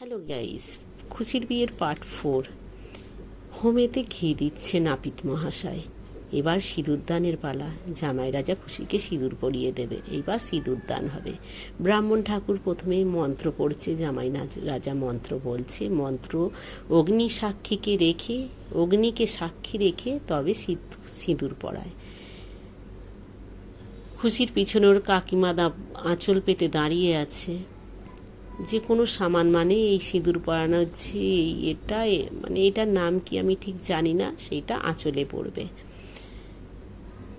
Hello guys, খুশির বিয়ের part 4। হোমেতে ঘি দিচ্ছে নাপিত মহাশয়। এবার সিঁদুরদানের পালা। জামাই রাজা খুশিকে সিঁদুর পরিয়ে দেবে। এইবার সিঁদুরদান হবে। ব্রাহ্মণ ঠাকুর প্রথমে মন্ত্র পড়ছে, জামাই রাজা মন্ত্র বলছে। মন্ত্র অগ্নিকে সাক্ষী রেখে তবে সিঁদুর পরায়। খুশির পিছনের কাকিমা আঁচল পেতে দাঁড়িয়ে আছে। যে কোনো সামান মানে এই সিঁদুর পরানো হচ্ছে, এটার নাম কি আমি ঠিক জানি না, সেইটা আঁচলে পড়বে।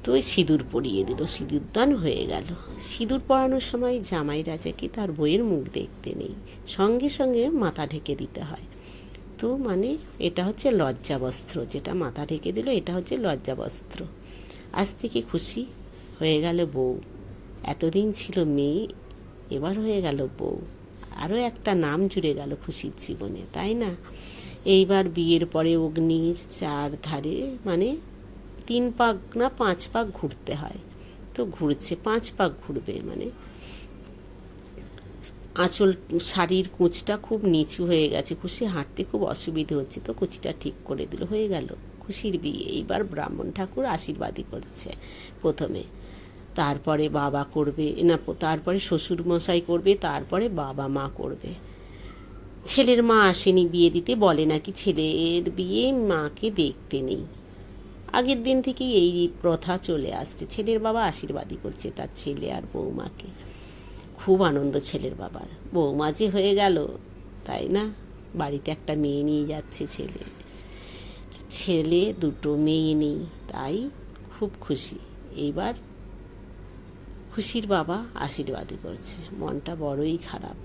তো সিঁদুর পরিয়ে দিল, সিঁদুরদান হয়ে গেল। সিঁদুর পরানোর সময় জামাই রাজাকে তার বইয়ের মুখ দেখতে নেই, সঙ্গে সঙ্গে মাথা ঢেকে দিতে হয়। তো এটা হচ্ছে লজ্জাবস্ত্র, যেটা মাথা ঢেকে দিল এটা হচ্ছে লজ্জাবস্ত্র। আজ থেকে খুশি হয়ে গেল বউ। এতদিন ছিল মেয়ে, এবার হয়ে গেল বউ। আরও একটা নাম জুড়ে গেল খুশির জীবনে, তাই না? এইবার বিয়ের পরে অগ্নির 4 ধারে 3 পাক না 5 পাক ঘুরতে হয়। তো ঘুরছে, 5 পাক ঘুরবে। আঁচল শাড়ির কুঁচটা খুব নিচু হয়ে গেছে, খুশি হাঁটতে খুব অসুবিধে হচ্ছে, তো কুচিটা ঠিক করে দিল, হয়ে গেল খুশির বিয়ে। এইবার ব্রাহ্মণ ঠাকুর আশীর্বাদই করছে প্রথমে, তারপরে বাবা করবে না, তারপরে শ্বশুর মশাই করবে, তারপরে বাবা মা করবে। ছেলের মা আসেনি বিয়ে দিতে, বলে নাকি ছেলের বিয়ে মাকে দেখতে নেই। আগের দিন থেকেই এই প্রথা চলে আসছে। ছেলের বাবা আশীর্বাদই করছে তার ছেলে আর বৌমাকে। খুব আনন্দ ছেলের বাবার, বৌমা যে হয়ে গেল, তাই না? বাড়িতে একটা মেয়ে নিয়ে যাচ্ছে ছেলে 2 মেয়ে নেই, তাই খুব খুশি। এইবার খুশির বাবা আশীর্বাদই করছে। মনটা বড়ই খারাপ।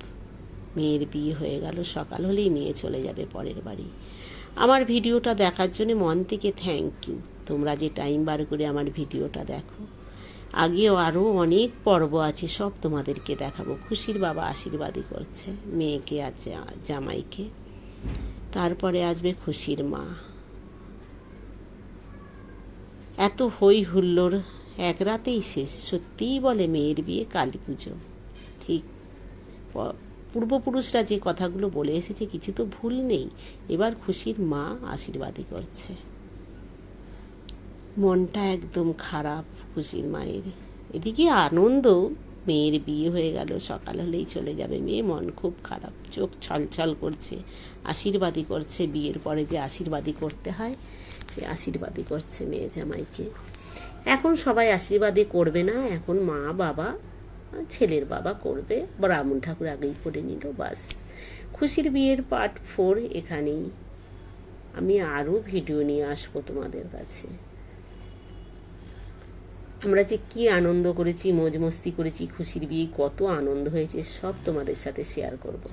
মেয়ের বিয়ে হয়ে গেল, সকাল হলেই মেয়ে চলে যাবে পরের বাড়ি। আমার ভিডিওটা দেখার জন্য মন থেকে থ্যাংক ইউ। তোমরা যে টাইম বার করে আমার ভিডিওটা দেখো। আগেও আরও অনেক পর্ব আছে, সব তোমাদেরকে দেখাবো। খুশির বাবা আশীর্বাদই করছে মেয়েকে আর জামাইকে। তারপরে আসবে খুশির মা। এত হই হুল্লোড় এক রাতেই শেষ। সত্যিই বলে মেয়ের বিয়ে কালী পুজো। ঠিক পূর্বপুরুষরা যে কথাগুলো বলে এসেছে, কিছু তো ভুল নেই। এবার খুশির মা আশীর্বাদই করছে। মনটা একদম খারাপ খুশির মায়ের। এদিকে আনন্দ, মেয়ের বিয়ে হয়ে গেল, সকাল হলেই চলে যাবে মেয়ে। মন খুব খারাপ, চোখ ছলছল করছে। আশীর্বাদই করছে, বিয়ের পরে যে আশীর্বাদই করতে হয়, সে আশীর্বাদই করছে মেয়ে জামাইকে। এখন সবাই আশীর্বাদই করবে না, এখন মা বাবা ছেলের বাবা করবে। ব্রাহ্মণ ঠাকুর আগেই করে নিল, বাস। খুশির বিয়ের পার্ট 4 এখানেই। আমি আরও ভিডিও নিয়ে আসবো তোমাদের কাছে। আমরা যে কি আনন্দ করেছি, মজ মস্তি করেছি, খুশির বিয়ে কত আনন্দ হয়েছে, সব তোমাদের সাথে শেয়ার করব।